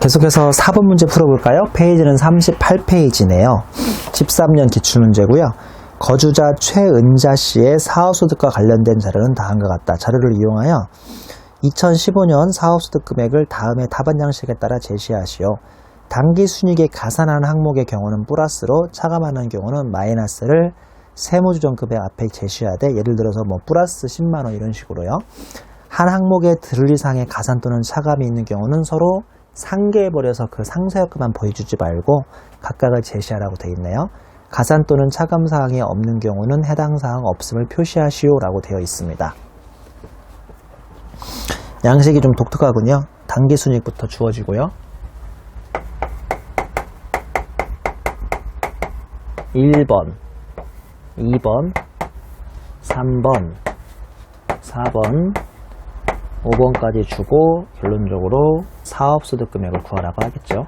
계속해서 4번 문제 풀어볼까요? 페이지는 38페이지네요. 13년 기출문제고요. 거주자 최은자 씨의 사업소득과 관련된 자료는 다음과 같다. 자료를 이용하여 2015년 사업소득 금액을 다음의 답안 양식에 따라 제시하시오. 당기순이익에 가산하는 항목의 경우는 플러스로 차감하는 경우는 마이너스를 세무조정 금액 앞에 제시해야 돼. 예를 들어서 뭐 플러스 10만원 이런 식으로요. 한 항목에 들 이상의 가산 또는 차감이 있는 경우는 서로 상계해버려서 그 상세효과만 보여주지 말고 각각을 제시하라고 되어 있네요. 가산 또는 차감 사항이 없는 경우는 해당 사항 없음을 표시하시오 라고 되어 있습니다. 양식이 좀 독특하군요. 당기순이익부터 주어지고요. 1번, 2번, 3번, 4번, 5번까지 주고 결론적으로 사업소득 금액을 구하라고 하겠죠.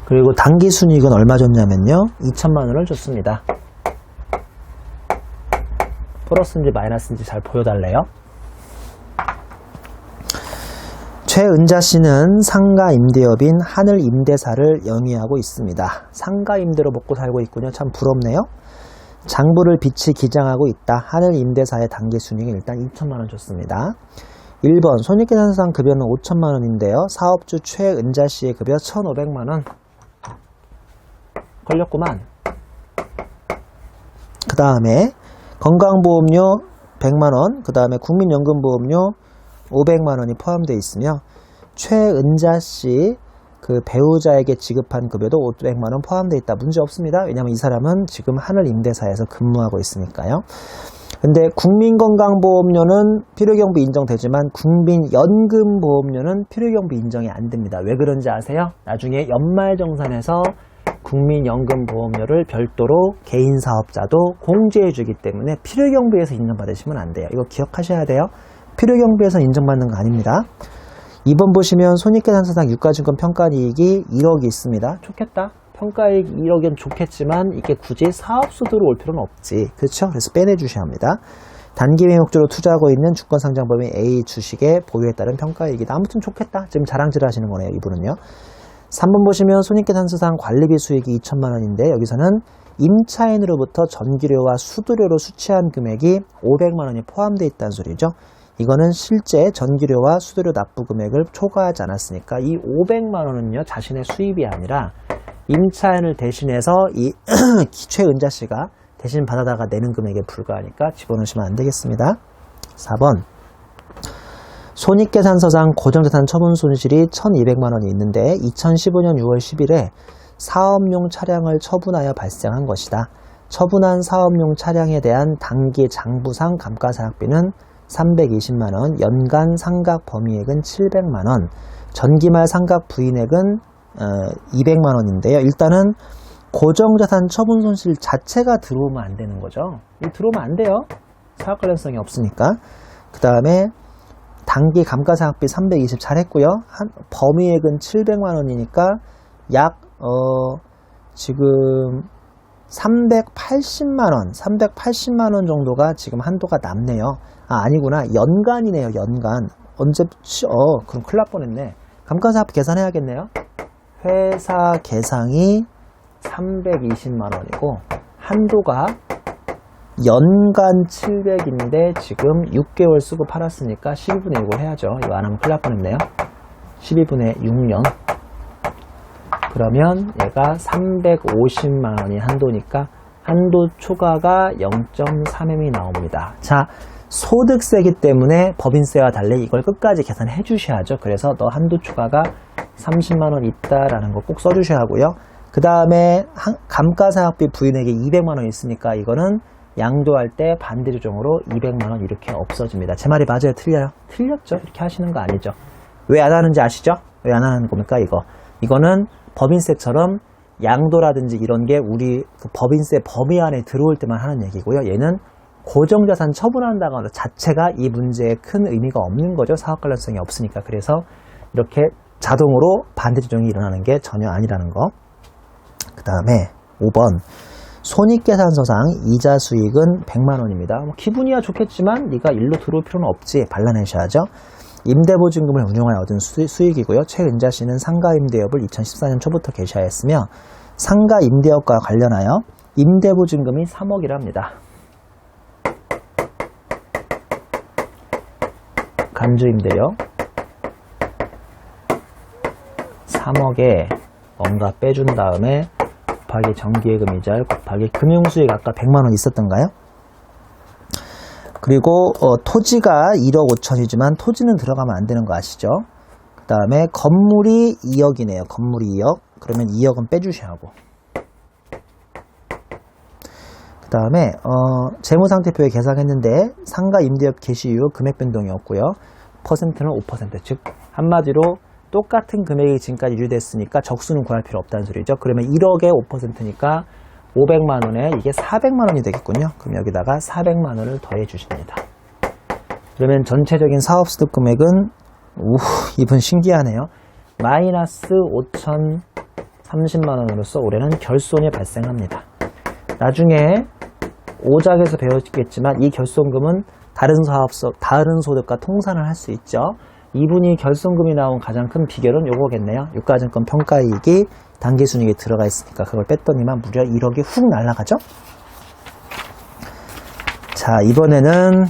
그리고 당기순이익은 얼마 줬냐면요. 2천만원을 줬습니다. 플러스인지 마이너스인지 잘 보여달래요. 최은자 씨는 상가 임대업인 하늘 임대사를 영위하고 있습니다. 상가 임대로 먹고 살고 있군요. 참 부럽네요. 장부를 빚이 기장하고 있다. 하늘 임대사의 당기순이익은 일단 2천만원 줬습니다. 1번 손익계산서상 급여는 5천만원인데요. 사업주 최은자 씨의 급여 1,500만원 걸렸구만. 그 다음에 건강보험료 100만원, 그 다음에 국민연금보험료 500만원이 포함되어 있으며 최은자 씨 그 배우자에게 지급한 급여도 500만원 포함되어 있다. 문제 없습니다. 왜냐하면 이 사람은 지금 하늘 임대사에서 근무하고 있으니까요. 근데 국민건강보험료는 필요경비 인정되지만 국민연금보험료는 필요경비 인정이 안 됩니다. 왜 그런지 아세요? 나중에 연말정산에서 국민연금보험료를 별도로 개인사업자도 공제해 주기 때문에 필요경비에서 인정받으시면 안 돼요. 이거 기억하셔야 돼요. 필요경비에서 인정받는 거 아닙니다. 2번 보시면 손익계산서상 유가증권 평가이익이 1억이 있습니다. 좋겠다. 평가이익 1억은 좋겠지만 이게 굳이 사업소득으로 올 필요는 없지. 그렇죠? 그래서 빼내주셔야 합니다. 단기매 목적으로 투자하고 있는 주권상장법인 A 주식의 보유에 따른 평가이익이다. 아무튼 좋겠다. 지금 자랑질 하시는 거네요. 이분은요. 3번 보시면 손익계산서상 관리비 수익이 2천만원인데 여기서는 임차인으로부터 전기료와 수도료로 수취한 금액이 500만원이 포함되어 있다는 소리죠. 이거는 실제 전기료와 수도료 납부 금액을 초과하지 않았으니까 이 500만원은요 자신의 수입이 아니라 임차인을 대신해서 이 최은자 씨가 대신 받아다가 내는 금액에 불과하니까 집어넣으시면 안 되겠습니다. 4번 손익계산서상 고정자산 처분 손실이 1,200만원이 있는데 2015년 6월 10일에 사업용 차량을 처분하여 발생한 것이다. 처분한 사업용 차량에 대한 단기 장부상 감가상각비는 320만원, 연간 상각 범위액은 700만원, 전기말 상각 부인액은 200만원인데요. 일단은 고정자산 처분 손실 자체가 들어오면 안 되는 거죠. 들어오면 안 돼요. 사업 관련성이 없으니까. 그 다음에 단기 감가상각비 320 잘했고요. 범위액은 700만원이니까 약 지금 380만원 정도가 지금 한도가 남네요. 아니구나. 연간이네요. 연간. 언제, 그럼 큰일 날 뻔했네. 감가상각 계산해야겠네요. 회사 계상이 320만원이고, 한도가 연간 700인데, 지금 6개월 쓰고 팔았으니까 12분의 6을 해야죠. 이거 안 하면 큰일 날 뻔했네요. 12분의 6년. 그러면 얘가 350만원이 한도니까, 한도 초과가 0.3m이 나옵니다. 자, 소득세이기 때문에 법인세와 달리 이걸 끝까지 계산해 주셔야죠. 그래서 너 한도 초과가 30만원 있다라는 거 꼭 써주셔야 하고요. 그 다음에 감가상각비 부인액이 200만원 있으니까 이거는 양도할 때 반대 조정으로 200만원 이렇게 없어집니다. 제 말이 맞아요? 틀려요? 틀렸죠? 이렇게 하시는 거 아니죠? 왜 안 하는지 아시죠? 왜 안 하는 겁니까? 이거는 법인세처럼 양도라든지 이런 게 우리 그 법인세 범위 안에 들어올 때만 하는 얘기고요. 얘는 고정자산 처분한다거나 자체가 이 문제에 큰 의미가 없는 거죠. 사업 관련성이 없으니까. 그래서 이렇게 자동으로 반대 조정이 일어나는 게 전혀 아니라는 거. 그 다음에 5번 손익계산서상 이자 수익은 100만원입니다. 기분이야 좋겠지만 네가 일로 들어올 필요는 없지. 발라내셔야죠. 임대보증금을 운용하여 얻은 수익이고요. 최은자 씨는 상가 임대업을 2014년 초부터 개시하였으며 상가 임대업과 관련하여 임대보증금이 3억이랍니다. 간주 임대료 3억에 뭔가 빼준 다음에 곱하기 정기예금 이자 곱하기 금융수익 아까 100만원 있었던가요? 그리고 토지가 1억 5천이지만 토지는 들어가면 안 되는 거 아시죠? 그 다음에 건물이 2억이네요. 건물이 2억. 그러면 2억은 빼주셔야 하고. 그 다음에 재무상태표에 계산했는데 상가 임대업 개시 이후 금액 변동이 없고요. 퍼센트는 5%. 즉 한마디로 똑같은 금액이 지금까지 유지됐으니까 적수는 구할 필요 없다는 소리죠. 그러면 1억에 5%니까 500만원에 이게 400만원이 되겠군요. 그럼 여기다가 400만원을 더해 주십니다. 그러면 전체적인 사업소득 금액은 이분 신기하네요. 마이너스 5,030만원으로서 올해는 결손이 발생합니다. 나중에 5장에서 배웠겠지만 이 결손금은 다른 소득과 통산을 할 수 있죠. 이분이 결손금이 나온 가장 큰 비결은 요거겠네요. 유가증권 평가이익이 단기순이익에 들어가 있으니까 그걸 뺐더니만 무려 1억이 훅 날아가죠. 자, 이번에는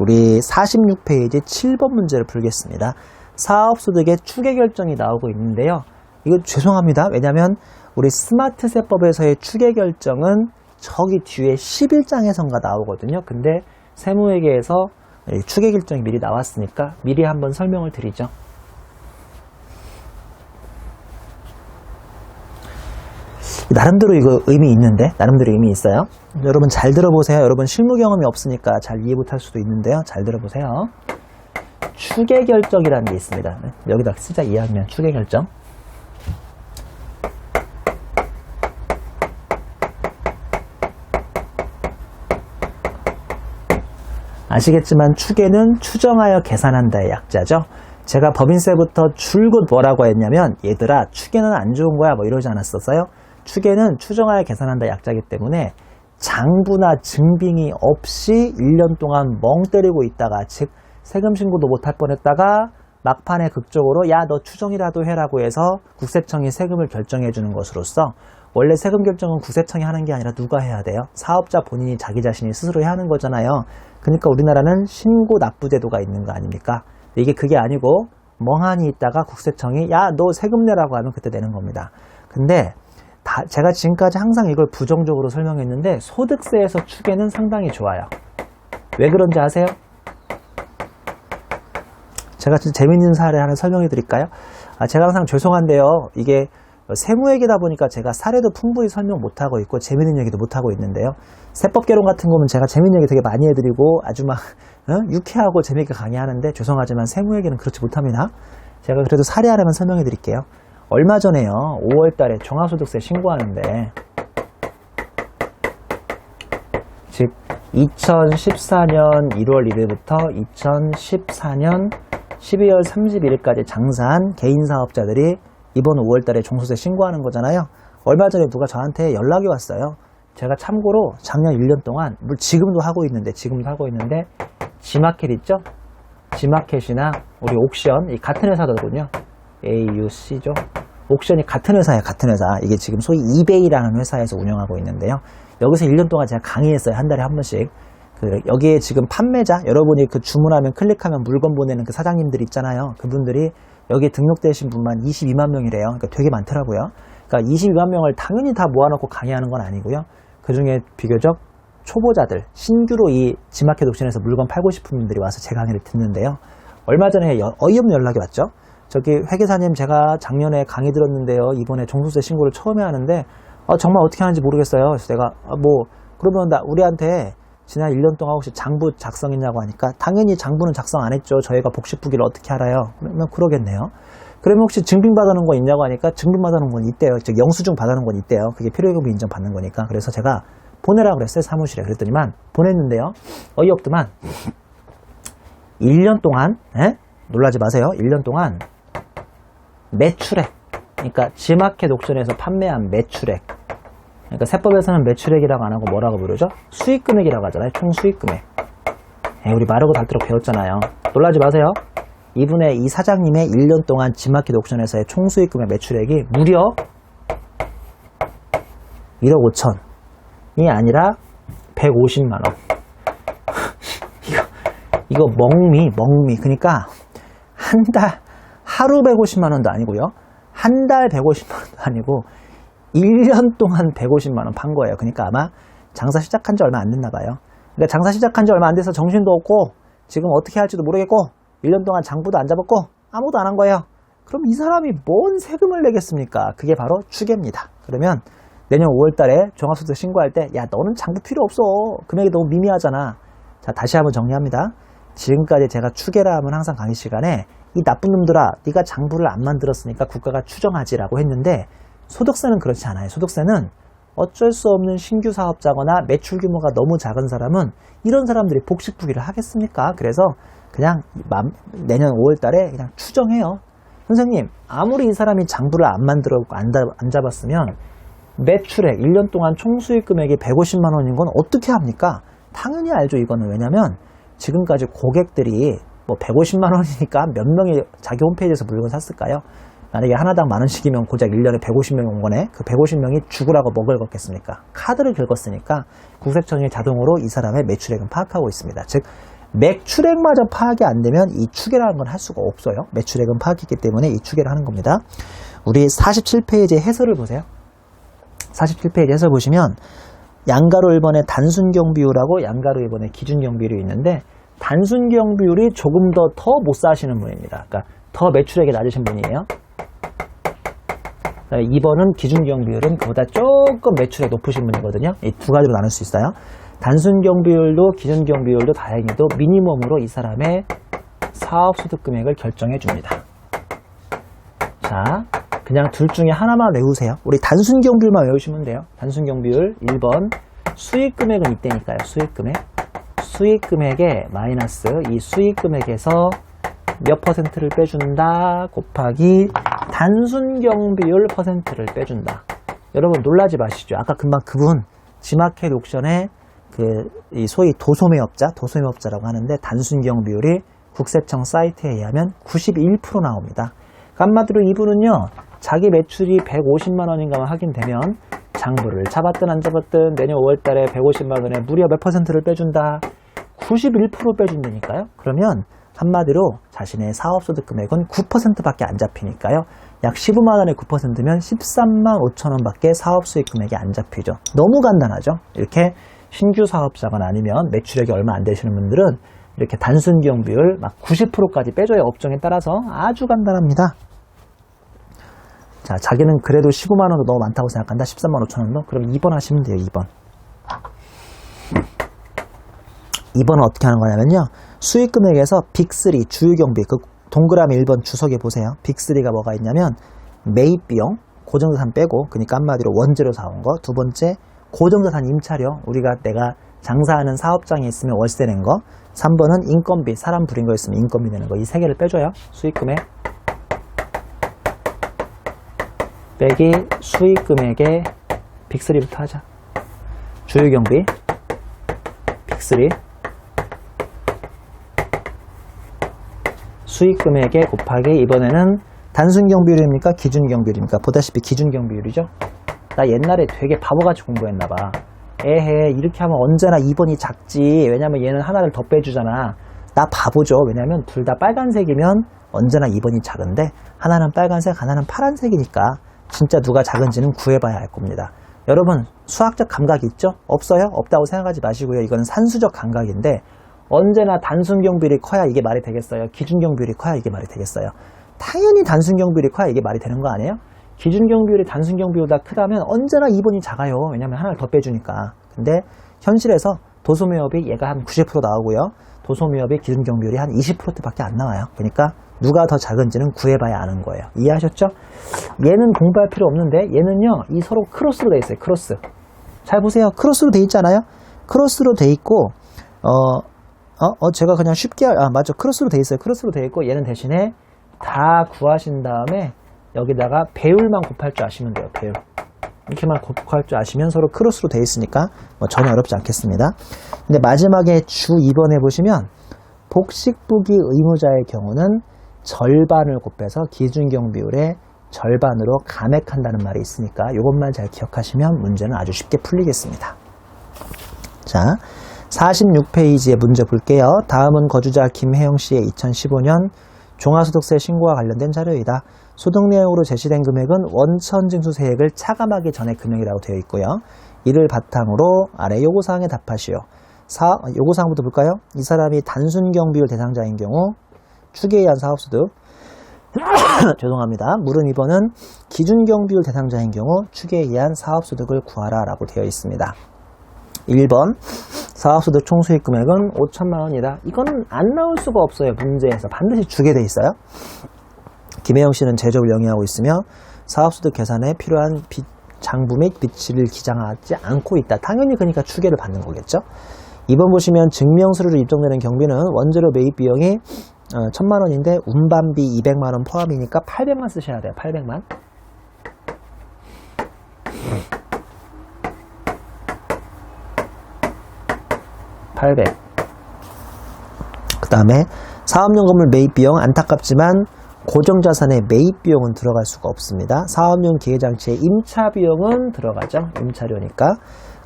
우리 46페이지 7번 문제를 풀겠습니다. 사업소득의 추계결정이 나오고 있는데요. 이거 죄송합니다. 왜냐하면 우리 스마트세법에서의 추계결정은 저기 뒤에 11장에선가 나오거든요. 근데 세무회계에서 추계결정이 미리 나왔으니까 미리 한번 설명을 드리죠. 나름대로 이거 의미 있는데, 나름대로 의미 있어요. 여러분 잘 들어보세요. 여러분 실무 경험이 없으니까 잘 이해 못할 수도 있는데요. 잘 들어보세요. 추계결정이라는 게 있습니다. 여기다 쓰자. 2학년 추계결정. 아시겠지만 추계는 추정하여 계산한다의 약자죠. 제가 법인세부터 줄곧 뭐라고 했냐면 얘들아 추계는 안 좋은 거야 뭐 이러지 않았었어요. 추계는 추정하여 계산한다 약자이기 때문에 장부나 증빙이 없이 1년 동안 멍 때리고 있다가 즉 세금 신고도 못할 뻔했다가 막판에 극적으로 야 너 추정이라도 해라고 해서 국세청이 세금을 결정해 주는 것으로서 원래 세금 결정은 국세청이 하는 게 아니라 누가 해야 돼요? 사업자 본인이 자기 자신이 스스로 해야 하는 거잖아요. 그러니까 우리나라는 신고 납부 제도가 있는 거 아닙니까? 이게 그게 아니고 멍하니 있다가 국세청이 야 너 세금 내라고 하면 그때 내는 겁니다. 근데 제가 지금까지 항상 이걸 부정적으로 설명했는데 소득세에서 추계는 상당히 좋아요. 왜 그런지 아세요? 제가 진짜 재밌는 사례 하나 설명해 드릴까요? 제가 항상 죄송한데요. 이게 세무얘기다 보니까 제가 사례도 풍부히 설명 못하고 있고 재밌는 얘기도 못하고 있는데요. 세법개론 같은 거면 제가 재밌는 얘기 되게 많이 해드리고 아주 막 유쾌하고 재밌게 강의하는데 죄송하지만 세무얘기는 그렇지 못합니다. 제가 그래도 사례 하나만 설명해 드릴게요. 얼마 전에요. 5월 달에 종합소득세 신고하는데 즉 2014년 1월 1일부터 2014년 12월 31일까지 장사한 개인사업자들이 이번 5월 달에 종소세 신고하는 거잖아요. 얼마 전에 누가 저한테 연락이 왔어요. 제가 참고로 작년 1년 동안 지금도 하고 있는데 지마켓 있죠? 지마켓이나 우리 옥션 이 같은 회사거든요. AUC죠. 옥션이 같은 회사예요. 같은 회사. 이게 지금 소위 이베이라는 회사에서 운영하고 있는데요. 여기서 1년 동안 제가 강의했어요. 한 달에 한 번씩. 여기에 지금 판매자 여러분이 그 주문하면 클릭하면 물건 보내는 그 사장님들 있잖아요. 그분들이 여기에 등록되신 분만 22만 명이래요. 그러니까 되게 많더라고요. 그러니까 22만 명을 당연히 다 모아놓고 강의하는 건 아니고요. 그 중에 비교적 초보자들, 신규로 이 지마켓 옥션에서 물건 팔고 싶은 분들이 와서 제 강의를 듣는데요. 얼마 전에 어이없는 연락이 왔죠. 저기 회계사님 제가 작년에 강의 들었는데요. 이번에 종소세 신고를 처음에 하는데 정말 어떻게 하는지 모르겠어요. 그래서 내가 그러면 우리한테 지난 1년 동안 혹시 장부 작성했냐고 하니까 당연히 장부는 작성 안 했죠. 저희가 복식부기를 어떻게 알아요? 그러면 그러겠네요. 그러면 혹시 증빙 받아놓은 거 있냐고 하니까 증빙 받아놓은 건 있대요. 즉 영수증 받아놓은 건 있대요. 그게 필요요금비 인정받는 거니까. 그래서 제가 보내라고 그랬어요. 사무실에. 그랬더니만 보냈는데요. 어이없더만 1년 동안 놀라지 마세요. 1년 동안 매출액 그러니까 지마켓 옥션에서 판매한 매출액 그러니까 세법에서는 매출액이라고 안 하고 뭐라고 부르죠? 수익금액이라고 하잖아요. 총 수익금액. 우리 마르고 닳도록 배웠잖아요. 놀라지 마세요. 이분의 이 사장님의 1년 동안 지마켓 옥션에서의 총 수익금의 매출액이 무려 1억 5천이 아니라 150만원. 이거 멍미. 그러니까 한 달, 하루 150만원도 아니고요. 한 달 150만원도 아니고 1년 동안 150만원 판 거예요. 그러니까 아마 장사 시작한 지 얼마 안 됐나 봐요. 그러니까 장사 시작한 지 얼마 안 돼서 정신도 없고 지금 어떻게 할지도 모르겠고 1년 동안 장부도 안 잡았고 아무도 안 한 거예요. 그럼 이 사람이 뭔 세금을 내겠습니까? 그게 바로 추계입니다. 그러면 내년 5월 달에 종합소득 신고할 때 야 너는 장부 필요 없어. 금액이 너무 미미하잖아. 자 다시 한번 정리합니다. 지금까지 제가 추계라 하면 항상 강의 시간에 이 나쁜 놈들아 네가 장부를 안 만들었으니까 국가가 추정하지라고 했는데 소득세는 그렇지 않아요. 소득세는 어쩔 수 없는 신규 사업자거나 매출 규모가 너무 작은 사람은 이런 사람들이 복식부기를 하겠습니까? 그래서 그냥 내년 5월 달에 그냥 추정해요. 선생님 아무리 이 사람이 장부를 안 만들었고 안 잡았으면 매출액 1년 동안 총수익 금액이 150만 원인 건 어떻게 합니까? 당연히 알죠. 이거는 왜냐면 지금까지 고객들이 뭐 150만 원이니까 몇 명이 자기 홈페이지에서 물건 샀을까요? 만약에 하나당 만 원씩이면 고작 1년에 150명이 온 거네. 그 150명이 죽으라고 먹을 걷겠습니까? 카드를 긁었으니까 국세청이 자동으로 이 사람의 매출액은 파악하고 있습니다. 즉 매출액마저 파악이 안 되면 이 추계라는 건 할 수가 없어요. 매출액은 파악했기 때문에 이 추계를 하는 겁니다. 우리 47페이지의 해설을 보세요. 47페이지 해설 보시면 양가로 1번에 단순경 비율하고 양가로 1번에 기준경 비율이 있는데 단순경 비율이 조금 더 못 사시는 분입니다. 그러니까 더 매출액이 낮으신 분이에요. 2번은 기준경 비율은 그보다 조금 매출액 높으신 분이거든요. 이 두 가지로 나눌 수 있어요. 단순경 비율도 기준경 비율도 다행히도 미니멈으로 이 사람의 사업소득 금액을 결정해 줍니다. 자, 그냥 둘 중에 하나만 외우세요. 우리 단순경 비율만 외우시면 돼요. 단순경 비율 1번 수익 금액은 이때니까요. 수익 금액. 수익 금액에 마이너스 이 수익 금액에서 몇 퍼센트를 빼준다 곱하기 단순경 비율 퍼센트를 빼준다. 여러분 놀라지 마시죠. 아까 금방 그분 지마켓 옥션에 이 소위 도소매업자라고 하는데 단순경 비율이 국세청 사이트에 의하면 91% 나옵니다. 한마디로 이분은요 자기 매출이 150만 원인가만 확인되면 장부를 잡았든 안 잡았든 내년 5월 달에 150만 원에 무려 몇 퍼센트를 빼준다? 91% 빼준다니까요. 그러면 한마디로 자신의 사업소득 금액은 9%밖에 안 잡히니까요. 약 15만 원의 9%면 13만 5천 원밖에 사업수익 금액이 안 잡히죠. 너무 간단하죠. 이렇게 신규 사업자거나 아니면 매출액이 얼마 안 되시는 분들은 이렇게 단순경 비율 막 90%까지 빼줘요. 업종에 따라서 아주 간단합니다. 자, 자기는 그래도 15만 원도 너무 많다고 생각한다. 13만 5천 원도? 그럼 2번 하시면 돼요. 2번. 2번은 어떻게 하는 거냐면요. 수익 금액에서 빅3 주요 경비 그 동그라미 1번 주석에 보세요. 빅3가 뭐가 있냐면 매입 비용 고정자산 빼고 그러니까 한마디로 원재료 사온 거. 두 번째 고정자산 임차료 내가 장사하는 사업장에 있으면 월세 낸 거. 3번은 인건비 사람 부린 거 있으면 인건비 내는 거. 이 세 개를 빼줘요. 수익 금액 빼기 수익 금액의 빅3부터 하자. 주요 경비 빅3 수익 금액에 곱하기 이번에는 단순경 비율입니까? 기준경 비율입니까? 보다시피 기준경 비율이죠. 나 옛날에 되게 바보같이 공부했나봐. 에헤 이렇게 하면 언제나 2번이 작지. 왜냐면 얘는 하나를 더 빼주잖아. 나 바보죠. 왜냐면 둘 다 빨간색이면 언제나 2번이 작은데 하나는 빨간색 하나는 파란색이니까 진짜 누가 작은지는 구해봐야 할 겁니다. 여러분 수학적 감각이 있죠? 없어요? 없다고 생각하지 마시고요. 이거는 산수적 감각인데 언제나 단순경 비율이 커야 이게 말이 되겠어요? 기준경 비율이 커야 이게 말이 되겠어요? 당연히 단순경 비율이 커야 이게 말이 되는 거 아니에요? 기준경 비율이 단순경 비율보다 크다면 언제나 2번이 작아요. 왜냐면 하나를 더 빼주니까. 근데 현실에서 도소매업이 얘가 한 90% 나오고요. 도소매업이 기준경 비율이 한 20%밖에 안 나와요. 그러니까 누가 더 작은지는 구해봐야 아는 거예요. 이해하셨죠? 얘는 공부할 필요 없는데 얘는요. 이 서로 크로스로 돼 있어요. 크로스. 잘 보세요. 크로스로 돼 있잖아요. 크로스로 돼 있고 제가 그냥 쉽게 맞죠. 크로스로 돼 있어요. 크로스로 돼 있고 얘는 대신에 다 구하신 다음에 여기다가 배율만 곱할 줄 아시면 돼요. 배율. 이렇게만 곱할 줄 아시면 서로 크로스로 돼 있으니까 전혀 어렵지 않겠습니다. 근데 마지막에 주 2번에 보시면 복식부기 의무자의 경우는 절반을 곱해서 기준경비율의 절반으로 감액한다는 말이 있으니까 이것만 잘 기억하시면 문제는 아주 쉽게 풀리겠습니다. 자, 46페이지의 문제 볼게요. 다음은 거주자 김혜영 씨의 2015년 종합소득세 신고와 관련된 자료이다. 소득 내역으로 제시된 금액은 원천징수세액을 차감하기 전의 금액이라고 되어 있고요. 이를 바탕으로 아래 요구사항에 답하시오. 요구사항부터 볼까요? 이 사람이 단순 경비율 대상자인 경우 추계에 의한 사업소득 죄송합니다. 물은 2번은 기준 경비율 대상자인 경우 추계에 의한 사업소득을 구하라 라고 되어 있습니다. 1번 사업소득 총수익 금액은 5천만 원이다. 이거는 안 나올 수가 없어요. 문제에서 반드시 주게 돼 있어요. 김혜영 씨는 재적을 영위하고 있으며 사업소득 계산에 필요한 장부 및 빚을 기장하지 않고 있다. 당연히 그러니까 추계를 받는 거겠죠. 2번 보시면 증명서류로 입증되는 경비는 원재료 매입 비용이 1,000만 원인데 운반비 200만 원 포함이니까 800만 쓰셔야 돼요. 800만. 800. 그 다음에 사업용 건물 매입 비용 안타깝지만 고정자산의 매입 비용은 들어갈 수가 없습니다. 사업용 기계장치의 임차 비용은 들어가죠. 임차료니까.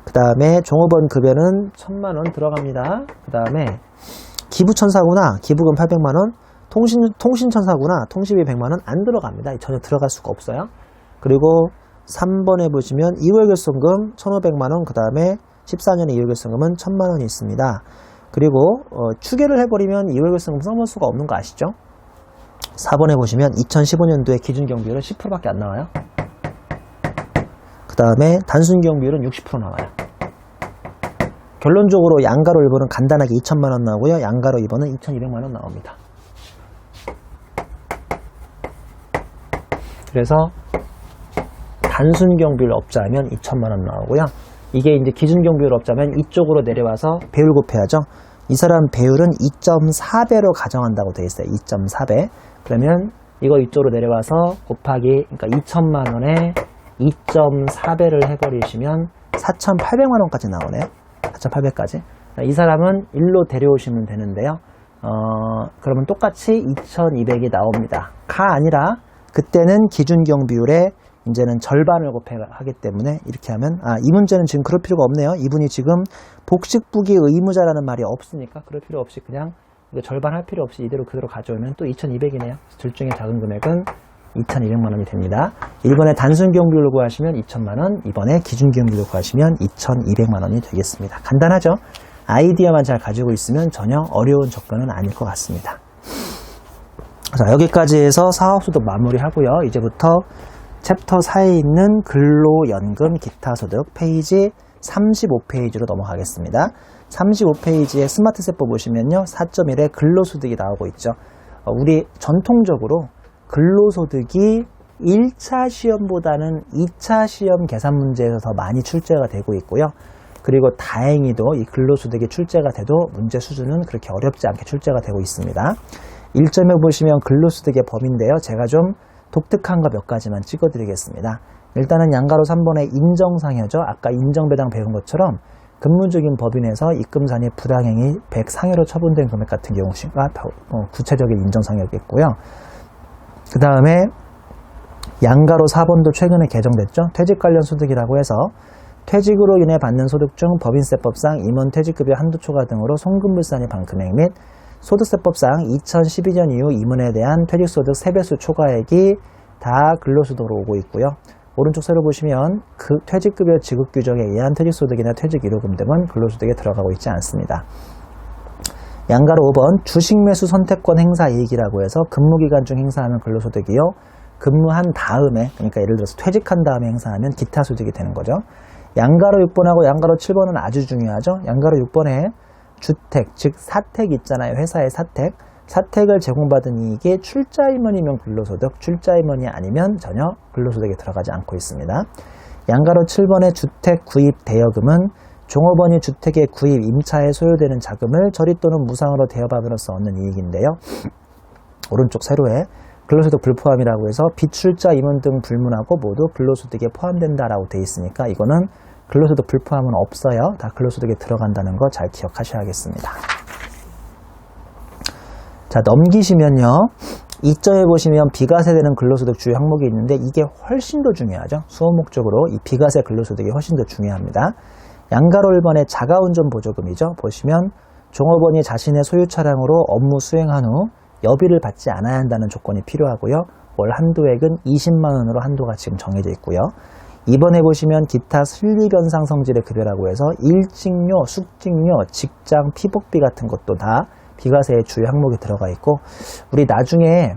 그 다음에 종업원 급여는 1,000만 원 들어갑니다. 그 다음에 기부천사구나 기부금 800만 원, 통신천사구나 통신비 100만 원 안 들어갑니다. 전혀 들어갈 수가 없어요. 그리고 3번에 보시면 2월 결손금 1,500만 원, 그 다음에 14년에 2월 결손금은 1,000만 원이 있습니다. 그리고 추계를 해버리면 2월 결손금 써볼 수가 없는 거 아시죠? 4번에 보시면 2015년도에 기준경비율은 10%밖에 안 나와요. 그 다음에 단순경비율은 60% 나와요. 결론적으로 양가로 1번은 간단하게 2,000만 원 나오고요. 양가로 2번은 2,200만 원 나옵니다. 그래서 단순 경비율 업자하면 2,000만 원 나오고요. 이게 이제 기준 경비율 업자면 이쪽으로 내려와서 배율 곱해야죠. 이 사람 배율은 2.4배로 가정한다고 되어 있어요. 2.4배. 그러면 이거 이쪽으로 내려와서 곱하기 그러니까 2,000만 원에 2.4배를 해버리시면 4,800만 원까지 나오네요. 4,800까지. 이 사람은 일로 데려오시면 되는데요. 그러면 똑같이 2,200이 나옵니다. 가 아니라 그때는 기준 경비율에 이제는 절반을 곱하기 때문에 이렇게 하면 이 문제는 지금 그럴 필요가 없네요. 이분이 지금 복식부기 의무자라는 말이 없으니까 그럴 필요 없이 그냥 이거 절반 할 필요 없이 이대로 그대로 가져오면 또 2,200이네요. 둘 중에 작은 금액은 2,200만 원이 됩니다. 1번에 단순 경비율로 구하시면 2,000만 원, 2번에 기준 경비율로 구하시면 2,200만 원이 되겠습니다. 간단하죠? 아이디어만 잘 가지고 있으면 전혀 어려운 접근은 아닐 것 같습니다. 자, 여기까지 해서 사업소득 마무리하고요. 이제부터 챕터 4에 있는 근로연금 기타소득 페이지 35페이지로 넘어가겠습니다. 35페이지에 스마트세법 보시면요. 4.1에 근로소득이 나오고 있죠. 우리 전통적으로 근로소득이 1차 시험보다는 2차 시험 계산 문제에서 더 많이 출제가 되고 있고요. 그리고 다행히도 이 근로소득이 출제가 돼도 문제 수준은 그렇게 어렵지 않게 출제가 되고 있습니다. 1점에 보시면 근로소득의 범위인데요. 제가 좀 독특한 거 몇 가지만 찍어드리겠습니다. 일단은 양가로 3번의 인정상여죠. 아까 인정배당 배운 것처럼 근무적인 법인에서 입금산이 부당행위 100 상해로 처분된 금액 같은 경우가 구체적인 인정상여겠고요. 그 다음에 양가로 4번도 최근에 개정됐죠. 퇴직 관련 소득이라고 해서 퇴직으로 인해 받는 소득 중 법인세법상 임원 퇴직급여 한도 초과 등으로 송금불산이 반 금액 및 소득세법상 2012년 이후 임원에 대한 퇴직소득 3배수 초과액이 다 근로소득으로 오고 있고요. 오른쪽 세로 보시면 그 퇴직급여 지급 규정에 의한 퇴직소득이나 퇴직이로금 등은 근로소득에 들어가고 있지 않습니다. 양가로 5번 주식매수 선택권 행사 이익이라고 해서 근무기간 중 행사하는 근로소득이요. 근무한 다음에 그러니까 예를 들어서 퇴직한 다음에 행사하면 기타 소득이 되는 거죠. 양가로 6번하고 양가로 7번은 아주 중요하죠. 양가로 6번에 주택, 즉 사택 있잖아요. 회사의 사택. 사택을 제공받은 이익이 출자임원이면 근로소득, 출자임원이 아니면 전혀 근로소득에 들어가지 않고 있습니다. 양가로 7번의 주택 구입 대여금은 종업원이 주택의 구입, 임차에 소요되는 자금을 저리 또는 무상으로 대여받으로써 얻는 이익인데요. 오른쪽 세로에 근로소득 불포함이라고 해서 비출자 임원 등 불문하고 모두 근로소득에 포함된다라고 되어 있으니까 이거는 근로소득 불포함은 없어요. 다 근로소득에 들어간다는 거 잘 기억하셔야겠습니다. 자, 넘기시면요. 이점에 보시면 비과세되는 근로소득 주요 항목이 있는데 이게 훨씬 더 중요하죠. 수업 목적으로 이 비과세 근로소득이 훨씬 더 중요합니다. 양가로 1번의 자가운전 보조금이죠. 보시면 종업원이 자신의 소유 차량으로 업무 수행한 후 여비를 받지 않아야 한다는 조건이 필요하고요. 월 한도액은 20만 원으로 한도가 지금 정해져 있고요. 2번에 보시면 기타 실리변상 성질의 급여라고 해서 일직료, 숙직료, 직장 피복비 같은 것도 다 비과세의 주요 항목이 들어가 있고, 우리 나중에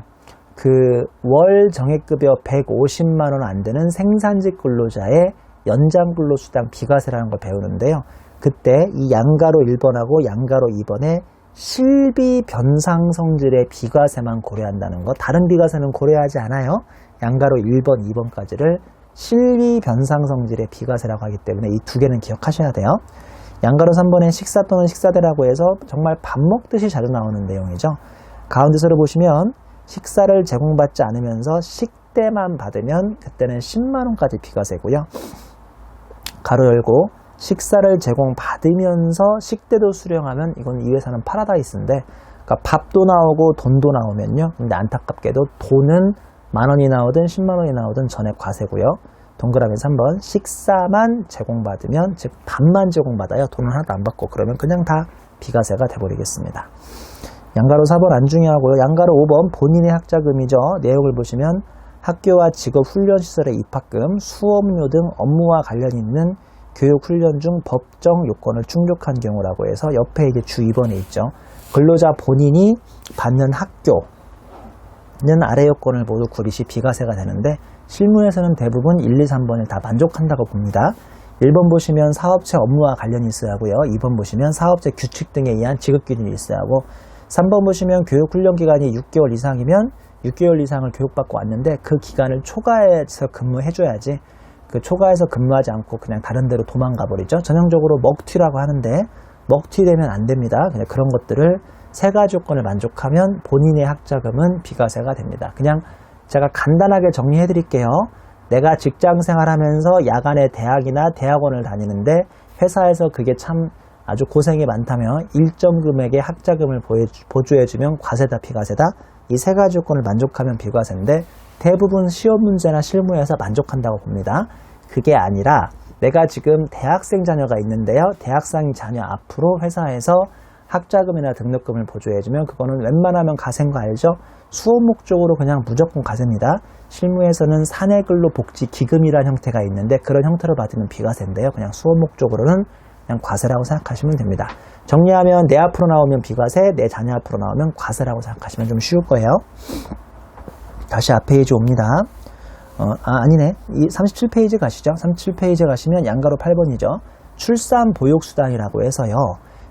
그 월 정액급여 150만 원 안 되는 생산직 근로자의 연장 근로수당 비과세라는 걸 배우는데요. 그때 이 양가로 1번하고 양가로 2번의 실비 변상 성질의 비과세만 고려한다는 것, 다른 비과세는 고려하지 않아요. 양가로 1번, 2번까지를 실비 변상 성질의 비과세라고 하기 때문에 이 두 개는 기억하셔야 돼요. 양가로 3번엔 식사 또는 식사대라고 해서 정말 밥 먹듯이 자주 나오는 내용이죠. 가운데서를 보시면 식사를 제공받지 않으면서 식대만 받으면 그때는 10만 원까지 비과세고요. 가로 열고 식사를 제공받으면서 식대도 수령하면 이건 이 회사는 파라다이스인데, 그러니까 밥도 나오고 돈도 나오면요. 근데 안타깝게도 돈은 만 원이 나오든 10만 원이 나오든 전액 과세고요. 동그라미 3번 식사만 제공받으면, 즉 밥만 제공받아요. 돈은 하나도 안 받고, 그러면 그냥 다 비과세가 돼버리겠습니다. 양가로 4번 안 중요하고요. 양가로 5번 본인의 학자금이죠. 내용을 보시면 학교와 직업훈련시설의 입학금, 수업료 등 업무와 관련 있는 교육훈련 중 법정 요건을 충족한 경우라고 해서 옆에 이제 주 2번에 있죠. 근로자 본인이 받는 학교는 아래 요건을 모두 구비 시 비과세가 되는데, 실무에서는 대부분 1, 2, 3번을 다 만족한다고 봅니다. 1번 보시면 사업체 업무와 관련이 있어야 하고요. 2번 보시면 사업체 규칙 등에 의한 지급 기준이 있어야 하고, 3번 보시면 교육훈련 기간이 6개월 이상이면 6개월 이상을 교육받고 왔는데 그 기간을 초과해서 근무해줘야지, 그 초과해서 근무하지 않고 그냥 다른 데로 도망가 버리죠. 전형적으로 먹튀라고 하는데 먹튀되면 안 됩니다. 그냥 그런 것들을 세 가지 요건을 만족하면 본인의 학자금은 비과세가 됩니다. 그냥 제가 간단하게 정리해 드릴게요. 내가 직장 생활하면서 야간에 대학이나 대학원을 다니는데 회사에서 그게 참 아주 고생이 많다면 일정 금액의 학자금을 보조해주면 과세다 비과세다, 이 세 가지 요건을 만족하면 비과세인데 대부분 시험 문제나 실무에서 만족한다고 봅니다. 그게 아니라 내가 지금 대학생 자녀가 있는데요. 대학생 자녀 앞으로 회사에서 학자금이나 등록금을 보조해주면 그거는 웬만하면 과세인 거 알죠? 수업 목적으로 그냥 무조건 과세입니다. 실무에서는 사내근로복지기금이라는 형태가 있는데 그런 형태로 받으면 비과세인데요. 그냥 수업 목적으로는 그냥 과세라고 생각하시면 됩니다. 정리하면 내 앞으로 나오면 비과세, 내 자녀 앞으로 나오면 과세라고 생각하시면 좀 쉬울 거예요. 다시 앞 페이지 옵니다. 아니네. 이 37페이지 가시죠. 37페이지 가시면 양가로 8번이죠. 출산 보육수당이라고 해서요.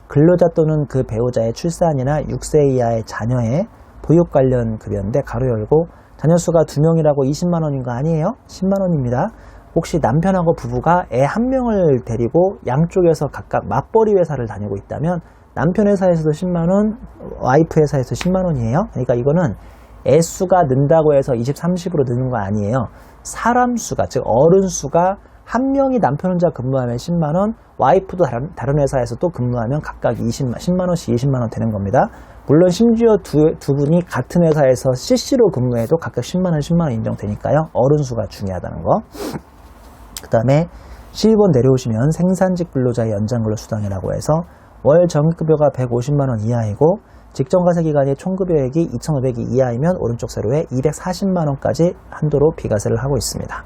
근로자 또는 그 배우자의 출산이나 6세 이하의 자녀의 보육 관련 급여인데 가로 열고 자녀 수가 2명이라고 20만 원인 거 아니에요? 10만 원입니다. 혹시 남편하고 부부가 애 1명을 데리고 양쪽에서 각각 맞벌이 회사를 다니고 있다면 남편 회사에서도 10만 원, 와이프 회사에서 10만 원이에요. 그러니까 이거는 애 수가 는다고 해서 20, 30으로 느는 거 아니에요. 사람 수가, 즉 어른 수가 한 명이 남편 혼자 근무하면 10만 원, 와이프도 다른 회사에서 또 근무하면 각각 10만 원씩 20만 원 되는 겁니다. 물론 심지어 두 분이 같은 회사에서 CC로 근무해도 각각 10만 원, 10만 원 인정되니까요. 어른 수가 중요하다는 거. 그 다음에 12번 내려오시면 생산직 근로자의 연장근로수당이라고 해서 월 정급여가 150만 원 이하이고 직전과세 기간의 총급여액이 2,500이 이하이면 오른쪽 세로에 240만 원까지 한도로 비과세를 하고 있습니다.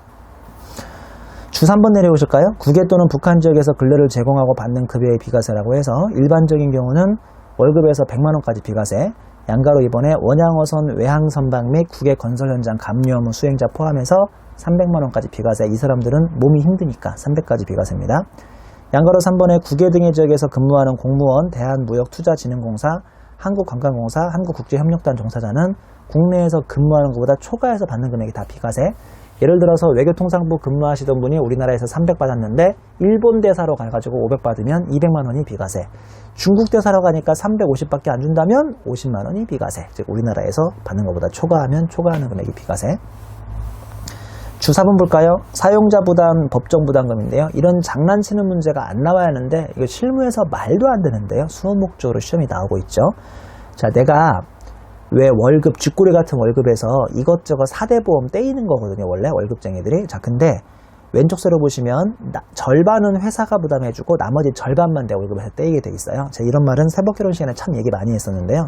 주 3번 내려오실까요? 국외 또는 북한 지역에서 근로를 제공하고 받는 급여의 비과세라고 해서 일반적인 경우는 월급에서 100만 원까지 비과세, 양가로 이번에 원양어선 외항선박 및 국외 건설 현장 감리 업무 수행자 포함해서 300만 원까지 비과세. 이 사람들은 몸이 힘드니까 300까지 비과세입니다. 양가로 3번에 국외 등의 지역에서 근무하는 공무원, 대한무역투자진흥공사, 한국관광공사, 한국국제협력단 종사자는 국내에서 근무하는 것보다 초과해서 받는 금액이 다 비과세. 예를 들어서 외교통상부 근무하시던 분이 우리나라에서 300 받았는데 일본 대사로 가가지고 500 받으면 200만 원이 비과세. 중국 대사로 가니까 350밖에 안 준다면 50만 원이 비과세. 즉 우리나라에서 받는 것보다 초과하면 초과하는 금액이 비과세. 주 4번 볼까요? 사용자 부담, 법정 부담금인데요. 이런 장난치는 문제가 안 나와야 하는데 이거 실무에서 말도 안 되는데요. 수업 목적으로 시험이 나오고 있죠. 자, 내가 왜 월급, 쥐꼬리 같은 월급에서 이것저것 4대 보험 떼이는 거거든요. 원래 월급쟁이들이. 자, 근데 왼쪽 세로 보시면 절반은 회사가 부담해주고 나머지 절반만 내 월급에서 떼이게 돼 있어요. 제가 이런 말은 새벽개론 시간에 참 얘기 많이 했었는데요.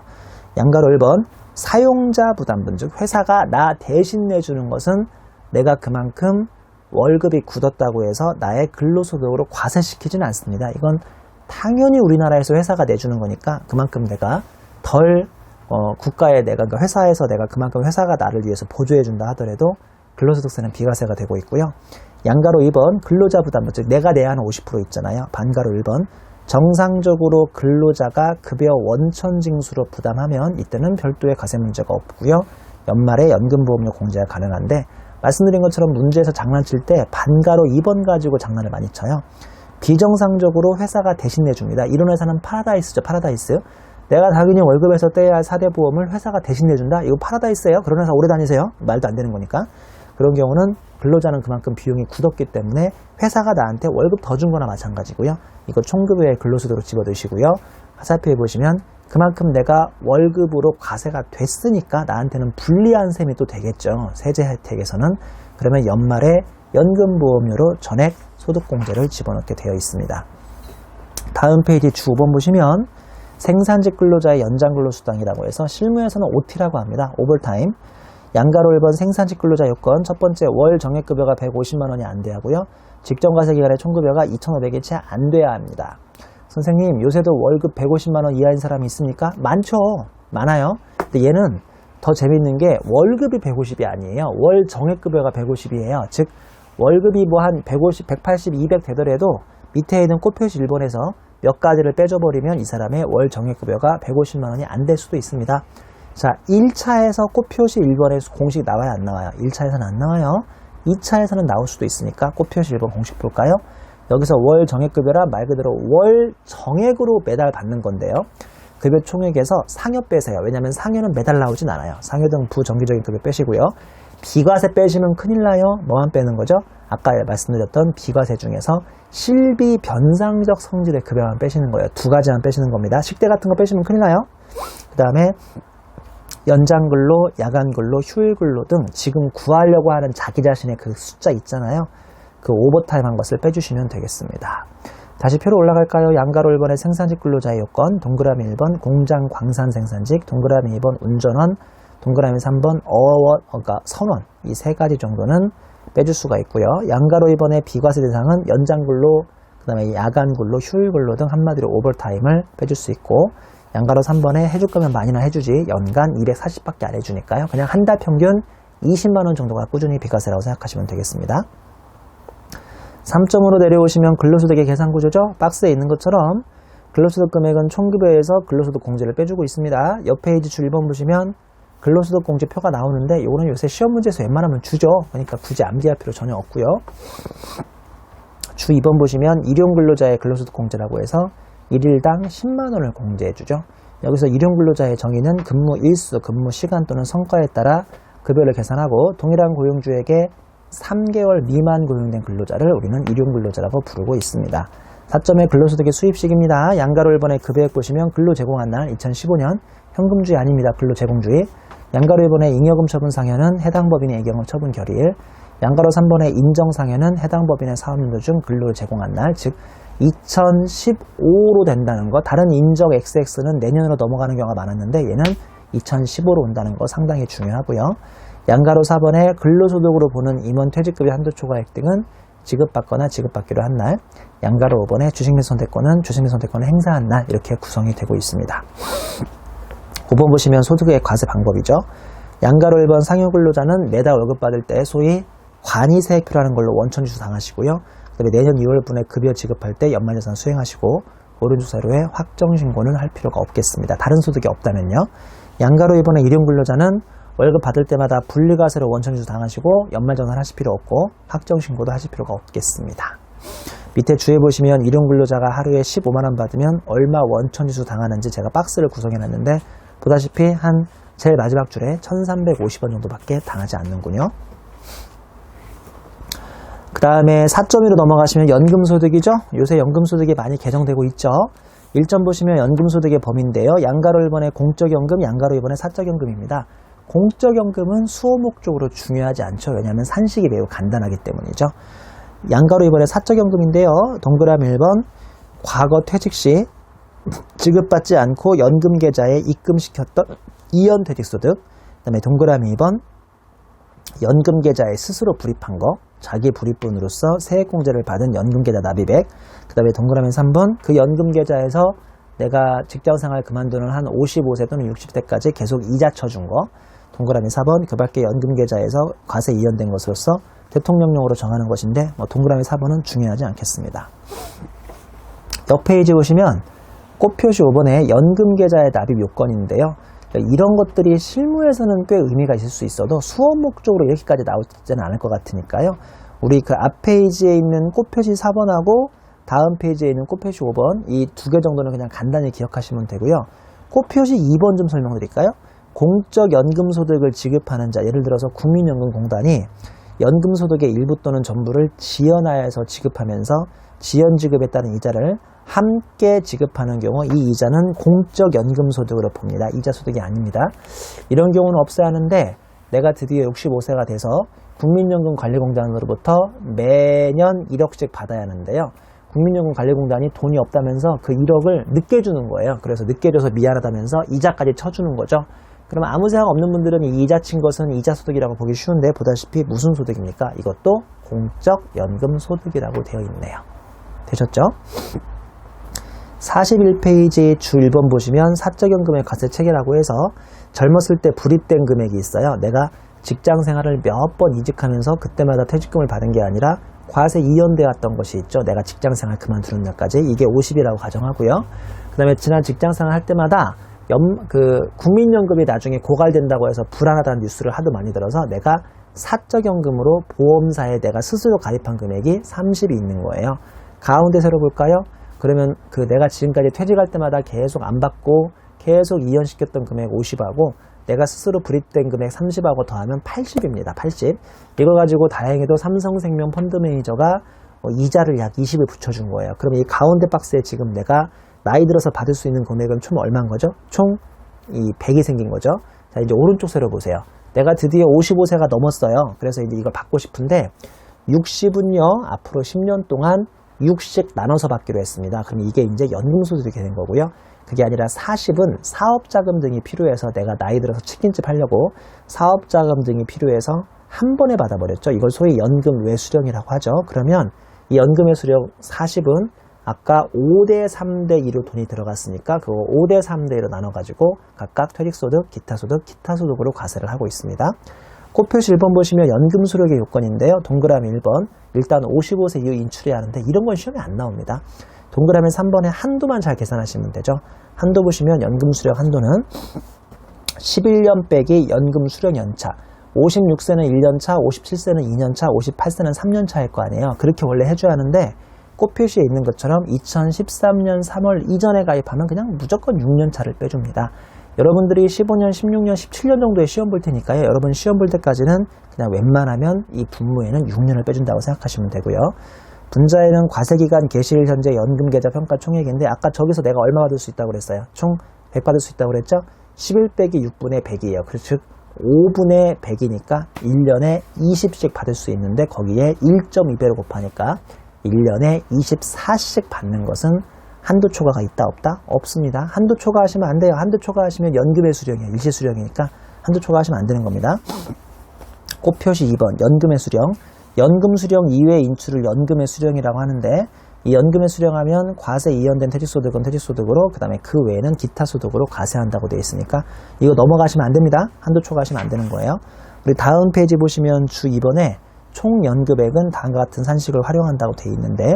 양가로 1번 사용자 부담분, 즉 회사가 나 대신 내주는 것은 내가 그만큼 월급이 굳었다고 해서 나의 근로소득으로 과세시키지는 않습니다. 이건 당연히 우리나라에서 회사가 내주는 거니까 그만큼 내가 덜 국가에 그러니까 회사에서 내가 그만큼 회사가 나를 위해서 보조해준다 하더라도 근로소득세는 비과세가 되고 있고요. 양가로 2번 근로자 부담분, 즉 내가 내야 하는 50% 있잖아요. 반가로 1번 정상적으로 근로자가 급여 원천 징수로 부담하면 이때는 별도의 과세 문제가 없고요. 연말에 연금보험료 공제가 가능한데 말씀드린 것처럼 문제에서 장난칠 때 반가로 2번 가지고 장난을 많이 쳐요. 비정상적으로 회사가 대신 내줍니다. 이런 회사는 파라다이스죠. 파라다이스. 내가 당연히 월급에서 떼야 할 4대 보험을 회사가 대신 내준다? 이거 파라다이스예요. 그런 회사 오래 다니세요. 말도 안 되는 거니까. 그런 경우는 근로자는 그만큼 비용이 굳었기 때문에 회사가 나한테 월급 더 준 거나 마찬가지고요. 이거 총급여의 근로소득으로 집어드시고요. 화살표에 보시면 그만큼 내가 월급으로 과세가 됐으니까 나한테는 불리한 셈이 또 되겠죠. 세제 혜택에서는. 그러면 연말에 연금보험료로 전액 소득공제를 집어넣게 되어 있습니다. 다음 페이지 주 5번 보시면 생산직 근로자의 연장근로수당이라고 해서 실무에서는 OT라고 합니다. 오버타임. 양가로 1번 생산직 근로자 요건. 첫 번째 월 정액급여가 150만 원이 안 돼야 하고요. 직전과세기간의 총급여가 2,500이 채 안 돼야 합니다. 선생님 요새도 월급 150만 원 이하인 사람이 있습니까? 많죠. 많아요. 근데 얘는 더 재밌는 게 월급이 150이 아니에요. 월 정액급여가 150이에요. 즉 월급이 뭐 한 150, 180, 200 되더라도 밑에 있는 꽃표시 1번에서 몇 가지를 빼줘버리면 이 사람의 월 정액급여가 150만 원이 안 될 수도 있습니다. 자, 1차에서 꽃표시 1번에 공식 나와요, 안 나와요? 1차에서는 안 나와요. 2차에서는 나올 수도 있으니까 꽃표시 1번 공식 볼까요? 여기서 월 정액급여라 말 그대로 월 정액으로 매달 받는 건데요. 급여 총액에서 상여 빼세요. 왜냐하면 상여는 매달 나오진 않아요. 상여 등 부정기적인 급여 빼시고요. 비과세 빼시면 큰일 나요. 뭐만 빼는 거죠? 아까 말씀드렸던 비과세 중에서 실비 변상적 성질의 급여만 빼시는 거예요. 두 가지만 빼시는 겁니다. 식대 같은 거 빼시면 큰일 나요. 그 다음에 연장근로, 야간근로, 휴일근로 등 지금 구하려고 하는 자기 자신의 그 숫자 있잖아요. 그 오버타임 한 것을 빼주시면 되겠습니다. 다시 표로 올라갈까요? 양가로 1번의 생산직 근로자의 요건, 동그라미 1번 공장 광산 생산직, 동그라미 2번 운전원, 동그라미 3번 그러니까 선원, 이 세 가지 정도는 빼줄 수가 있고요. 양가로 2번의 비과세 대상은 연장근로, 그 다음에 야간근로, 휴일근로 등 한마디로 오버타임을 빼줄 수 있고, 양가로 3번에 해줄 거면 많이나 해주지 연간 240밖에 안 해주니까요. 그냥 한 달 평균 20만원 정도가 꾸준히 비과세라고 생각하시면 되겠습니다. 3점으로 내려오시면 근로소득의 계산구조죠. 박스에 있는 것처럼 근로소득 금액은 총급여에서 근로소득 공제를 빼주고 있습니다. 옆 페이지 주 1번 보시면 근로소득 공제표가 나오는데 이거는 요새 시험 문제에서 웬만하면 주죠. 그러니까 굳이 암기할 필요 전혀 없고요. 주 2번 보시면 일용근로자의 근로소득 공제라고 해서 1일당 10만원을 공제해주죠. 여기서 일용근로자의 정의는 근무 일수, 근무 시간 또는 성과에 따라 급여를 계산하고 동일한 고용주에게 3개월 미만 고용된 근로자를 우리는 일용근로자라고 부르고 있습니다. 4점의 근로소득의 수입식입니다. 양가로 1번의 급여액 보시면 근로 제공한 날 2015년 현금주의 아닙니다. 근로 제공주의. 양가로 1번의 잉여금 처분 상여는 해당 법인의 애경을 처분 결의일. 양가로 3번의 인정 상여는 해당 법인의 사업연도 중 근로를 제공한 날, 즉 2015로 된다는 거. 다른 인적 XX는 내년으로 넘어가는 경우가 많았는데 얘는 2015로 온다는 거 상당히 중요하고요. 양가로 4번에 근로소득으로 보는 임원 퇴직급여 한도 초과액 등은 지급받거나 지급받기로 한 날, 양가로 5번에 주식매 선택권은 주식매 선택권을 행사한 날, 이렇게 구성이 되고 있습니다. 5번 보시면 소득의 과세 방법이죠. 양가로 1번 상여근로자는 매달 월급 받을 때 소위 관이세액표라는 걸로 원천지수 당하시고요. 그다음에 내년 2월분에 급여 지급할 때 연말예산 수행하시고 오른쪽 세로에 확정신고는 할 필요가 없겠습니다. 다른 소득이 없다면요. 양가로 1번의 일용근로자는 월급 받을 때마다 분리과세로 원천지수 당하시고 연말정산 하실 필요 없고 확정신고도 하실 필요가 없겠습니다. 밑에 주에 보시면 일용근로자가 하루에 15만원 받으면 얼마 원천지수 당하는지 제가 박스를 구성해놨는데 보다시피 한 제일 마지막 줄에 1350원 정도밖에 당하지 않는군요. 그 다음에 4.2로 넘어가시면 연금소득이죠. 요새 연금소득이 많이 개정되고 있죠. 1점 보시면 연금소득의 범위인데요. 양가로 1번에 공적연금, 양가로 2번에 사적연금입니다. 공적연금은 수호 목적으로 중요하지 않죠. 왜냐하면 산식이 매우 간단하기 때문이죠. 양가로 2번에 사적연금인데요. 동그라미 1번 과거 퇴직 시 지급받지 않고 연금계좌에 입금시켰던 이연퇴직소득, 그 다음에 동그라미 2번 연금계좌에 스스로 불입한 거, 자기 불입분으로서 세액공제를 받은 연금계좌 납입액, 그 다음에 동그라미 3번 그 연금계좌에서 내가 직장생활 그만두는 한 55세 또는 60세까지 계속 이자 쳐준 거, 동그라미 4번 그 밖에 연금계좌에서 과세 이연된 것으로서 대통령령으로 정하는 것인데 동그라미 4번은 중요하지 않겠습니다. 옆 페이지 보시면 꽃표시 5번에 연금계좌의 납입 요건인데요. 이런 것들이 실무에서는 꽤 의미가 있을 수 있어도 수업 목적으로 이렇게까지 나오지는 않을 것 같으니까요. 우리 그 앞 페이지에 있는 꽃표시 4번하고 다음 페이지에 있는 꽃표시 5번 이 두 개 정도는 그냥 간단히 기억하시면 되고요. 꽃표시 2번 좀 설명드릴까요? 공적 연금소득을 지급하는 자, 예를 들어서 국민연금공단이 연금소득의 일부 또는 전부를 지연하여서 지급하면서 지연지급에 따른 이자를 함께 지급하는 경우 이 이자는 공적 연금소득으로 봅니다. 이자소득이 아닙니다. 이런 경우는 없어야 하는데 내가 드디어 65세가 돼서 국민연금관리공단으로부터 매년 1억씩 받아야 하는데요. 국민연금관리공단이 돈이 없다면서 그 1억을 늦게 주는 거예요. 그래서 늦게 줘서 미안하다면서 이자까지 쳐주는 거죠. 그러면 아무 생각 없는 분들은 이 이자 친 것은 이자소득이라고 보기 쉬운데 보다시피 무슨 소득입니까? 이것도 공적 연금소득이라고 되어 있네요. 되셨죠? 41페이지 주 1번 보시면 사적연금의 과세 체계라고 해서 젊었을 때 불입된 금액이 있어요. 내가 직장 생활을 몇 번 이직하면서 그때마다 퇴직금을 받은 게 아니라 과세 이연되어 왔던 것이 있죠. 내가 직장 생활 그만두는 날까지. 이게 50이라고 가정하고요. 그 다음에 지난 직장 생활 할 때마다 국민연금이 나중에 고갈된다고 해서 불안하다는 뉴스를 하도 많이 들어서 내가 사적연금으로 보험사에 내가 스스로 가입한 금액이 30이 있는 거예요. 가운데 세로 볼까요? 그러면 내가 지금까지 퇴직할 때마다 계속 안 받고 계속 이연시켰던 금액 50하고 내가 스스로 불입된 금액 30하고 더하면 80입니다. 80. 이거 가지고 다행히도 삼성생명 펀드 매니저가 이자를 약 20을 붙여준 거예요. 그러면 이 가운데 박스에 지금 내가 나이 들어서 받을 수 있는 금액은 총 얼마인 거죠? 총 이 100이 생긴 거죠. 자, 이제 오른쪽 세로 보세요. 내가 드디어 55세가 넘었어요. 그래서 이제 이걸 받고 싶은데 60은요, 앞으로 10년 동안 6씩 나눠서 받기로 했습니다. 그럼 이게 이제 연금소득이 되는 거고요. 그게 아니라 40은 사업자금 등이 필요해서 내가 나이 들어서 치킨집 하려고 사업자금 등이 필요해서 한 번에 받아버렸죠. 이걸 소위 연금 외수령이라고 하죠. 그러면 이 연금 외수령 40은 아까 5대 3대 2로 돈이 들어갔으니까 그거 5대 3대 2로 나눠가지고 각각 퇴직소득, 기타소득, 기타소득으로 과세를 하고 있습니다. 꽃표시 1번 보시면 연금 수령의 요건인데요. 동그라미 1번 일단 55세 이후 인출해야 하는데 이런 건 시험에 안 나옵니다. 동그라미 3번에 한도만 잘 계산하시면 되죠. 한도 보시면 연금 수령 한도는 11년 빼기 연금 수령 연차 56세는 1년차, 57세는 2년차, 58세는 3년차일 거 아니에요. 그렇게 원래 해줘야 하는데 꽃표시에 있는 것처럼 2013년 3월 이전에 가입하면 그냥 무조건 6년차를 빼줍니다. 여러분들이 15년, 16년, 17년 정도에 시험 볼 테니까요. 여러분 시험 볼 때까지는 그냥 웬만하면 이 분모에는 6년을 빼준다고 생각하시면 되고요. 분자에는 과세기간 개시일 현재 연금계좌 평가 총액인데 아까 저기서 내가 얼마 받을 수 있다고 그랬어요? 총 100 받을 수 있다고 그랬죠? 11 빼기 6분의 100이에요. 즉 5분의 100이니까 1년에 20씩 받을 수 있는데 거기에 1.2배로 곱하니까 1년에 24씩 받는 것은 한도 초과가 있다 없다? 없습니다. 한도 초과하시면 안 돼요. 한도 초과하시면 연금의 수령이에요. 일시수령이니까 한도 초과하시면 안 되는 겁니다. 꽃표시 2번 연금의 수령. 연금 수령 이외의 인출을 연금의 수령이라고 하는데 이 연금의 수령하면 과세 이연된 퇴직소득은 퇴직소득으로 그 다음에 그 외에는 기타소득으로 과세한다고 되어 있으니까 이거 넘어가시면 안 됩니다. 한도 초과하시면 안 되는 거예요. 우리 다음 페이지 보시면 주 2번에 총 연금액은 다음과 같은 산식을 활용한다고 되어 있는데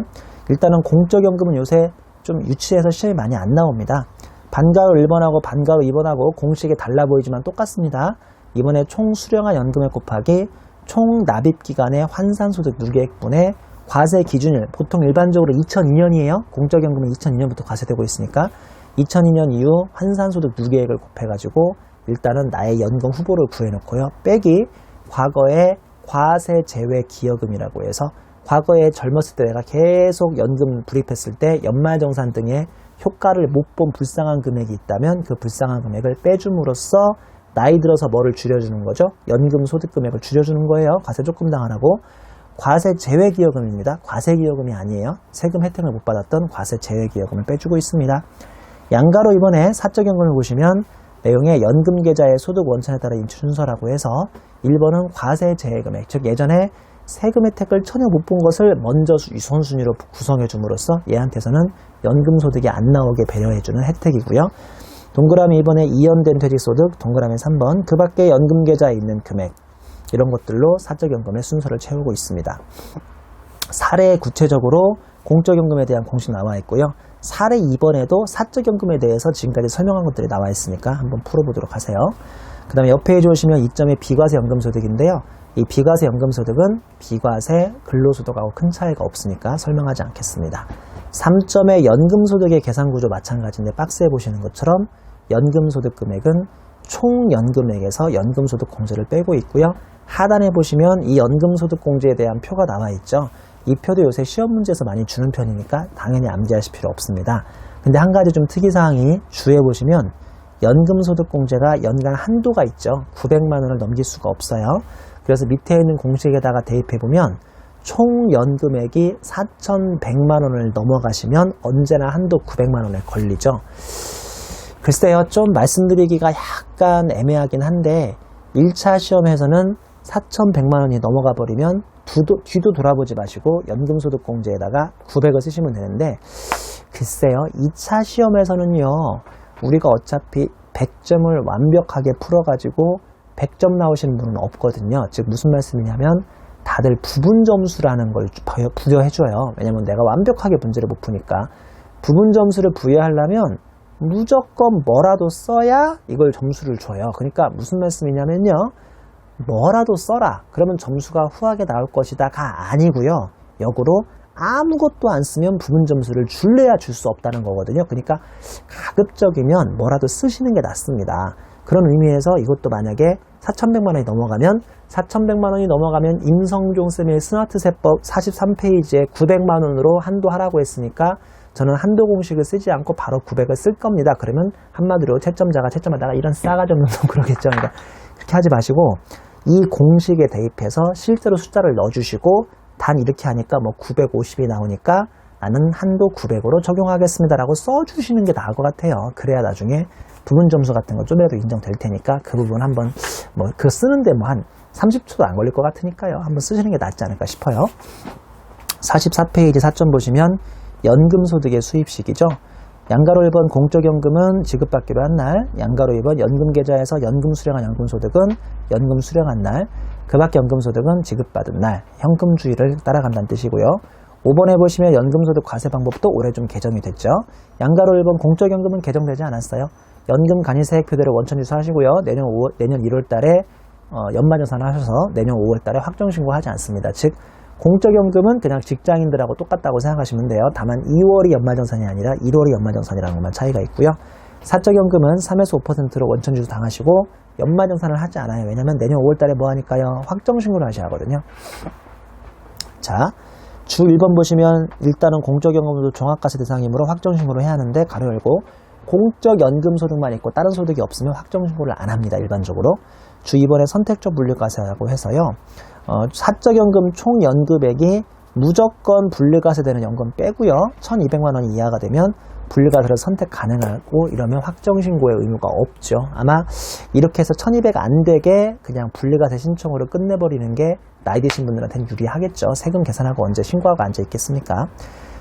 일단은 공적연금은 요새 좀 유치해서 시험이 많이 안 나옵니다. 반가로 1번하고 반가로 2번하고 공식이 달라 보이지만 똑같습니다. 이번에 총 수령한 연금액 곱하기 총 납입기간의 환산소득 누계액분의 과세 기준일, 보통 일반적으로 2002년이에요. 공적연금은 2002년부터 과세되고 있으니까 2002년 이후 환산소득 누계액을 곱해가지고 일단은 나의 연금 후보를 구해놓고요. 빼기 과거의 과세 제외 기여금이라고 해서 과거에 젊었을 때 내가 계속 연금 불입했을 때 연말정산 등의 효과를 못 본 불쌍한 금액이 있다면 그 불쌍한 금액을 빼줌으로써 나이 들어서 뭐를 줄여주는 거죠? 연금 소득 금액을 줄여주는 거예요. 과세 조금당 하라고. 과세 제외기여금입니다. 과세기여금이 아니에요. 세금 혜택을 못 받았던 과세 제외기여금을 빼주고 있습니다. 양가로 이번에 사적연금을 보시면 내용에 연금계좌의 소득 원천에 따라 인출 순서라고 해서 1번은 과세 제외금액, 즉 예전에 세금 혜택을 전혀 못 본 것을 먼저 우선순위로 구성해 줌으로써 얘한테서는 연금 소득이 안 나오게 배려해주는 혜택이고요. 동그라미 2번에 이연된 퇴직소득, 동그라미 3번 그 밖에 연금계좌에 있는 금액, 이런 것들로 사적연금의 순서를 채우고 있습니다. 사례 구체적으로 공적연금에 대한 공식 나와 있고요. 사례 2번에도 사적연금에 대해서 지금까지 설명한 것들이 나와 있으니까 한번 풀어보도록 하세요. 그 다음에 옆에 해주시면 2점의 비과세 연금소득인데요. 이 비과세 연금소득은 비과세, 근로소득하고 큰 차이가 없으니까 설명하지 않겠습니다. 3점의 연금소득의 계산구조 마찬가지인데 박스에 보시는 것처럼 연금소득 금액은 총 연금액에서 연금소득 공제를 빼고 있고요. 하단에 보시면 이 연금소득 공제에 대한 표가 나와 있죠. 이 표도 요새 시험 문제에서 많이 주는 편이니까 당연히 암기하실 필요 없습니다. 근데 한 가지 좀 특이사항이 주에 보시면 연금소득 공제가 연간 한도가 있죠. 900만 원을 넘길 수가 없어요. 그래서 밑에 있는 공식에다가 대입해보면 총 연금액이 4,100만 원을 넘어가시면 언제나 한도 900만 원에 걸리죠. 글쎄요, 좀 말씀드리기가 약간 애매하긴 한데 1차 시험에서는 4,100만 원이 넘어가 버리면 뒤도 돌아보지 마시고 연금소득 공제에다가 900을 쓰시면 되는데, 글쎄요, 2차 시험에서는요, 우리가 어차피 100점을 완벽하게 풀어가지고 100점 나오시는 분은 없거든요. 즉 무슨 말씀이냐면 다들 부분 점수라는 걸 부여해줘요. 왜냐면 내가 완벽하게 문제를 못 푸니까. 부분 점수를 부여하려면 무조건 뭐라도 써야 이걸 점수를 줘요. 그러니까 무슨 말씀이냐면요, 뭐라도 써라. 그러면 점수가 후하게 나올 것이다가 아니고요. 역으로 아무것도 안 쓰면 부분 점수를 줄래야 줄 수 없다는 거거든요. 그러니까 가급적이면 뭐라도 쓰시는 게 낫습니다. 그런 의미에서 이것도 만약에 4,100만 원이 넘어가면 4,100만 원이 넘어가면 임성종 쌤의 스마트 세법 43페이지에 900만 원으로 한도하라고 했으니까 저는 한도 공식을 쓰지 않고 바로 900을 쓸 겁니다. 그러면 한마디로 채점자가 채점하다가 이런 싸가지 없는 놈 그러겠죠. 그러니까 그렇게 하지 마시고 이 공식에 대입해서 실제로 숫자를 넣어주시고 단 이렇게 하니까 뭐 950이 나오니까 나는 한도 900으로 적용하겠습니다 라고 써주시는 게 나을 것 같아요. 그래야 나중에 부분 점수 같은 거 좀이라도 인정될 테니까 그 부분 한번 뭐 그거 쓰는데 뭐 한 30초도 안 걸릴 것 같으니까요. 한번 쓰시는 게 낫지 않을까 싶어요. 44페이지 4점 보시면 연금소득의 수입식이죠. 양가로 1번 공적연금은 지급받기로 한 날, 양가로 2번 연금계좌에서 연금 수령한 연금소득은 연금 수령한 날, 그 밖에 연금소득은 지급받은 날, 현금주의를 따라간다는 뜻이고요. 5번에 보시면 연금소득 과세 방법도 올해 좀 개정이 됐죠. 양가로 1번 공적연금은 개정되지 않았어요. 연금 간이세액표대로 원천지수 하시고요. 내년 1월 달에 연말정산을 하셔서 내년 5월 달에 확정신고하지 않습니다. 즉 공적연금은 그냥 직장인들하고 똑같다고 생각하시면 돼요. 다만 2월이 연말정산이 아니라 1월이 연말정산이라는 것만 차이가 있고요. 사적연금은 3에서 5%로 원천지수 당하시고 연말정산을 하지 않아요. 왜냐면 내년 5월 달에 뭐 하니까요? 확정신고를 하셔야 하거든요. 자, 주 1번 보시면 일단은 공적연금도 종합과세 대상이므로 확정신고를 해야 하는데 가로 열고 공적연금소득만 있고 다른 소득이 없으면 확정신고를 안 합니다. 일반적으로. 주 2번에 선택적 분리과세라고 해서요. 사적연금 총 연금액이 무조건 분리과세되는 연금 빼고요. 1,200만 원이 이하가 되면 분리과세를 선택 가능하고 이러면 확정신고의 의무가 없죠. 아마 이렇게 해서 1,200 안 되게 그냥 분리과세 신청으로 끝내버리는 게 나이 드신 분들한테는 유리하겠죠. 세금 계산하고 언제 신고하고 앉아 있겠습니까?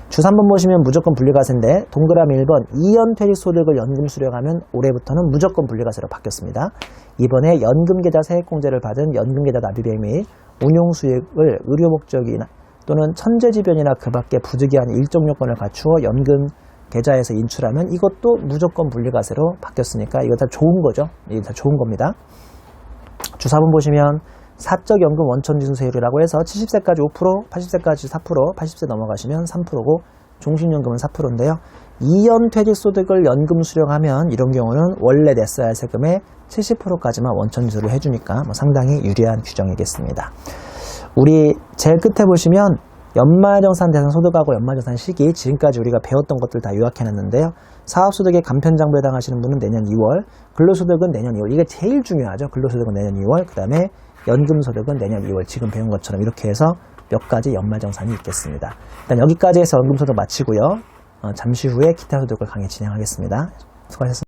주 3번 보시면 무조건 분리과세인데 동그라미 1번 2연 퇴직소득을 연금 수령하면 올해부터는 무조건 분리과세로 바뀌었습니다. 이번에 연금계좌 세액공제를 받은 연금계좌 납입액 및 운용수익을 의료목적이나 또는 천재지변이나 그 밖에 부득이한 일정 요건을 갖추어 연금 계좌에서 인출하면 이것도 무조건 분리과세로 바뀌었으니까 이거 다 좋은 거죠. 이게 다 좋은 겁니다. 주 4번 보시면 사적연금 원천지수세율이라고 해서 70세까지 5%, 80세까지 4%, 80세 넘어가시면 3%고 종신연금은 4%인데요. 2연 퇴직소득을 연금 수령하면 이런 경우는 원래 냈어야 할 세금의 70%까지만 원천지수를 해주니까 뭐 상당히 유리한 규정이겠습니다. 우리 제일 끝에 보시면 연말정산 대상 소득하고 연말정산 시기, 지금까지 우리가 배웠던 것들 다 요약해놨는데요. 사업소득의 간편장부에 해당하시는 분은 내년 2월, 근로소득은 내년 2월. 이게 제일 중요하죠. 근로소득은 내년 2월, 그 다음에 연금소득은 내년 2월. 지금 배운 것처럼 이렇게 해서 몇 가지 연말정산이 있겠습니다. 일단 여기까지 해서 연금소득 마치고요. 잠시 후에 기타 소득을 강의 진행하겠습니다. 수고하셨습니다.